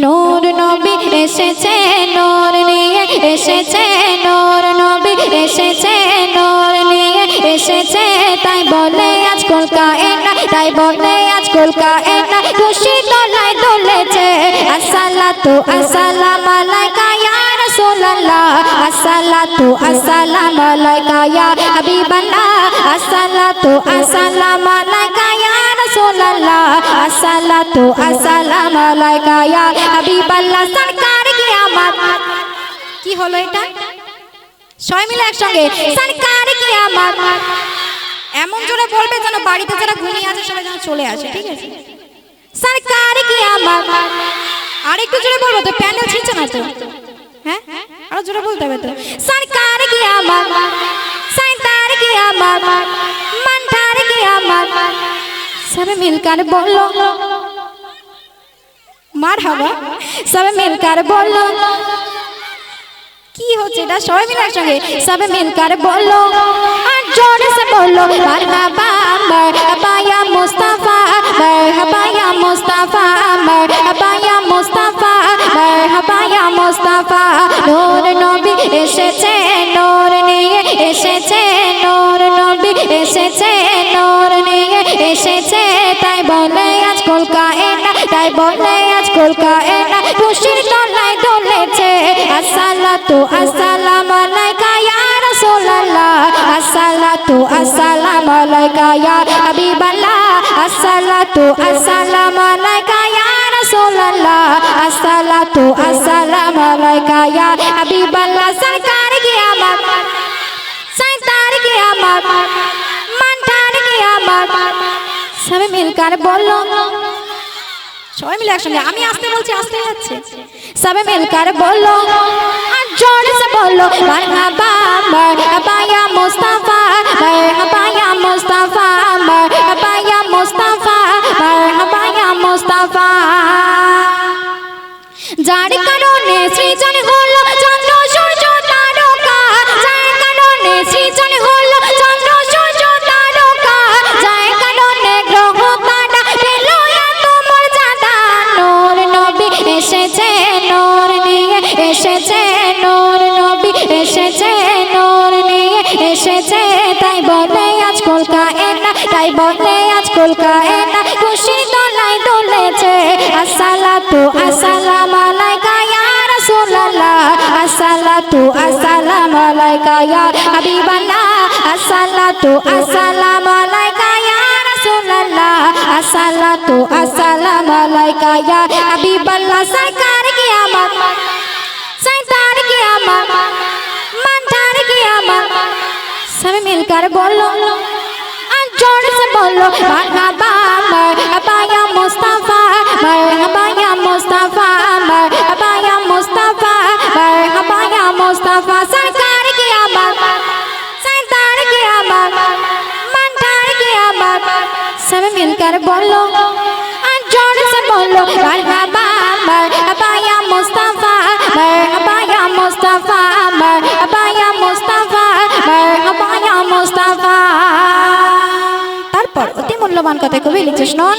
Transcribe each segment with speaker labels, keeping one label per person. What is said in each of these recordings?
Speaker 1: নূর নবী এসেছে নূর নিয়ে এসেছে নূর নবী এসেছে নূর নিয়ে এসেছে তাই বলে আজ কলকাতা তাই বলে আজ কলকাতা খুশি দোলায় দোলেছে আসসালাতু আসসালামু আলাইকা ইয়া রাসূলুল্লাহ আসসালাতু আসসালামু আলাইকা ইয়া হাবিবাল্লাহ আসসালাতু আসসালামু আলাইকা ইয়া রাসূলুল্লাহ আসসালাতু আসসালামু আলাইকা ইয়া হাবিবাল্লাহ সরকার কিয়ামত কি হলো এটা সবাই মিলে একসঙ্গে সরকার কিয়ামত এমন জোরে বলবে যেন বাড়িতে যারা ঘুমিয়ে আছে সবাই যেন চলে আসে ঠিক আছে সরকার কিয়ামত আর একটু জোরে বলবো তো প্যান্ডেল ছিঁড়ছে না তো হ্যাঁ আর জোরে বলতে হবে তো সরকার কিয়ামত সরকার কিয়ামত মনঠার কিয়ামত সবে মিলकर बोलो মারহাবা সবে মিলकर बोलो কি হচ্ছে এটা সবাই মিলে একসঙ্গে সবে মিলकर बोलो আর জোরে সে বলো মারহাবা মারহাবা ইয়া মুস্তাফা মারহাবা ইয়া মুস্তাফা মারহাবা ইয়া মুস্তাফা মারহাবা ইয়া মুস্তাফা নূর নবী এসেছে নূর নিয়ে এসেছে নূর নবী এসেছে নূর নিয়ে এসেছে তাই বলে আজ কলকাতা তাই বলে আজ কলকাতা খুশির দোলায় দোলেছে আসসালাতু আসসালামু আলাইকা ইয়া রাসূলুল্লাহ আসসালাতু আসসালামু আলাইকা ইয়া হাবিবাল্লাহ আসসালাতু আসসালামু আলাইকা ইয়া রাসূলুল্লাহ আসসালাতু আসসালামু আলাইকা ইয়া হাবিবাল্লাহ সরকার কিয়ামত সরকার কিয়ামত মনঠার কিয়ামত সবে মিলकर बोलो সবাই মিলে একসঙ্গে আমি আসতে বলছি আসতে যাচ্ছে সবে মিলकर बोलो আর জোরে সে বলো মারহাবা মারহাবা ইয়া মুস্তাফা মারহাবা ইয়া মুস্তাফা মারহাবা ইয়া মুস্তাফা মারহাবা ইয়া মুস্তাফা যার কারণে সৃজন হলো চন্দ্র সূর্য তারকা যার কারণে সৃজন হলো চন্দ্র সূর্য তারকা যার কারণে গ্রহ তারা পেল এত মর্যাদা নূর নবী এসেছে নূর নিয়ে এসেছে নূর নবী এসেছে নূর নিয়ে এসেছে তাই বলে আজ কলকাতা তাই বলে আজ কলকাতা খুশি দোলায় দোলেছে আসসালাতু আসসালামু আলাইকা ইয়া রাসূলুল্লাহ আসসালাতু আসসালামু আলাইকা ইয়া হাবিবাল্লাহ আসসালাতু আসসালামু আলাইকা ইয়া রাসূলুল্লাহ আসসালাতু আসসালামু আলাইকা ইয়া হাবিবাল্লাহ সরকার কিয়ামত সরকার কিয়ামত মনঠার কিয়ামত সবে মিলकर बोलो আর জোরে সে বলো মারহাবা মারহাবা ইয়া মুস্তাফা মারহাবা ইয়া মুস্তাফা মারহাবা ইয়া মুস্তাফা মারহাবা ইয়া মুস্তাফা সরকার কিয়ামত সরকার কিয়ামত মনঠার কিয়ামত সবে মিলकर बोलो আর জোরে সে বলো মারহাবা মারহাবা ইয়া মুস্তাফা মারহাবা ইয়া মুস্তাফা মারহাবা ইয়া মুস্তাফা মারহাবা ইয়া মুস্তাফা তারপর অতি মূল্যবান কথা কবি লিখছে শুনুন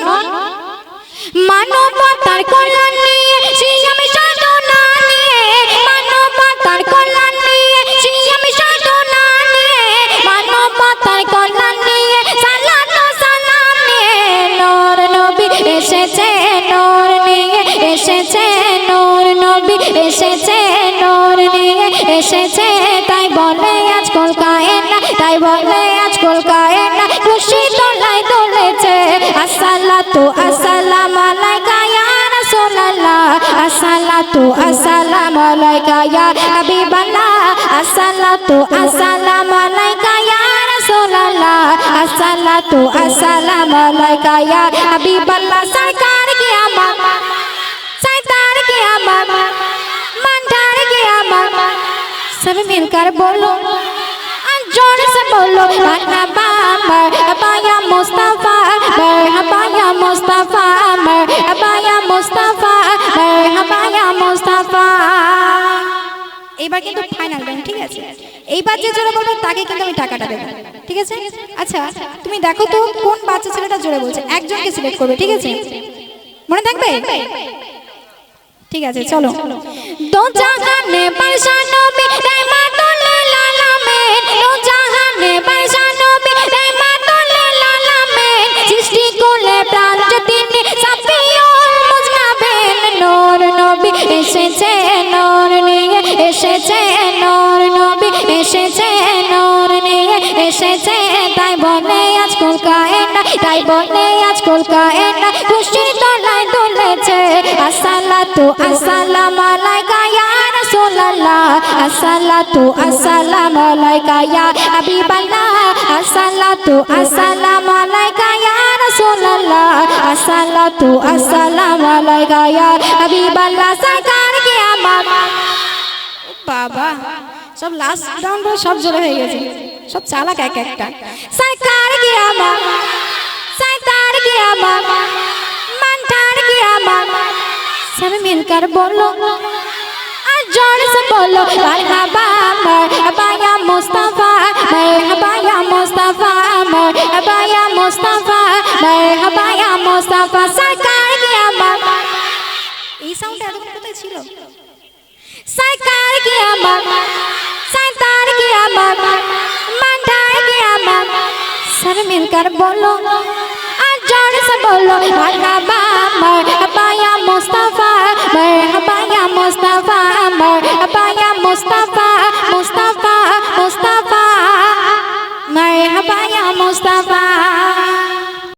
Speaker 1: মানবতার কল্যাণ নিয়ে সিয়ামি সাধনা নিয়ে মানবতার কল্যাণ নিয়ে সিয়ামি সাধনা নিয়ে মানবতার কল্যাণ নিয়ে সালাত ও সালাম নিয়ে নূর নবী এসেছে নূর নিয়ে এসেছে নূর নবী এসেছে নূর নিয়ে এসেছে তাই বলে আজ কলকাতা তাই বলে আজ কলকাতা খুশি দোলায় দোলেছে আসসালাতু আসসালামু আলাইকা ইয়া রাসূলুল্লাহ আসসালাতু আসসালামু আলাইকা ইয়া হাবিবাল্লাহ আসসালাতু আসসালামু আলাইকা ইয়া রাসূলুল্লাহ আসসালাতু আসসালামু আলাইকা ইয়া হাবিবাল্লাহ সরকার কিয়ামত সরকার কিয়ামত মনঠার কিয়ামত সবে মিলकर बोलो जोर से बोलो मरहबा मरहबा या मुस्तफा मरहबा या मुस्तफा मरहबा या मुस्तफा मरहबा या मुस्तफा এইবার কিন্তু ফাইনাল ব্যান্ড ঠিক আছে এইবার যে জোরে বলবে তাকে কিন্তু আমি টাকাটা দেব ঠিক আছে আচ্ছা তুমি দেখো তো কোন বাচ্চা ছেলেটা জোরে বলছে একজনকে সিলেক্ট করবে ঠিক আছে মনে থাকবে ঠিক আছে চলো। দো জাহানে বাদশা নবী রহমাতুল লিল আলামিন, দো জাহানে বাদশা নবী রহমাতুল লিল আলামিন, সৃষ্টি করলে প্রাণ যে তিনি সাফিউল মুজনাবিন। নূর নবী এসেছে নূর নিয়ে, এসেছে নূর নবী এসেছে নূর নিয়ে, এসেছে তাই বলে আজকাল কায়না, তাই বলে আজকাল কায়না খুশির দোলায় দুলেছে। আসসালাতু আসসালামু আলাইকা ইয়া রাসূলুল্লাহ, আসসালাতু আসসালামু আলাইকা ইয়া হাবিবাল্লাহ, আসসালাতু আসসালামু আলাইকা ইয়া রাসূলুল্লাহ, আসসালাতু আসসালামু আলাইকা ইয়া হাবিবাল্লাহ। সরকার কি আমার বাবা সব লাস্ট রাউন্ড সব জোরে হয়ে গেছে, সব চালাক এক একটা। সরকার কি আমার, সরকার কি আমার, মানটার কি আমার, सब मिलकर बोलो और जोर से बोलो मरहबा मरहबा या मुस्तफा, मरहबा या मुस्तफा, मरहबा या मुस्तफा, मरहबा या मुस्तफा। सरकार की আমার এই সাউন্ডটা এতক্ষণ কোথায় ছিল? सरकार की আমার, सरकार की আমার, মানটার কি আমার, सब मिलकर बोलो और जोर से बोलो मरहबा मरहबा या मुस्तफा,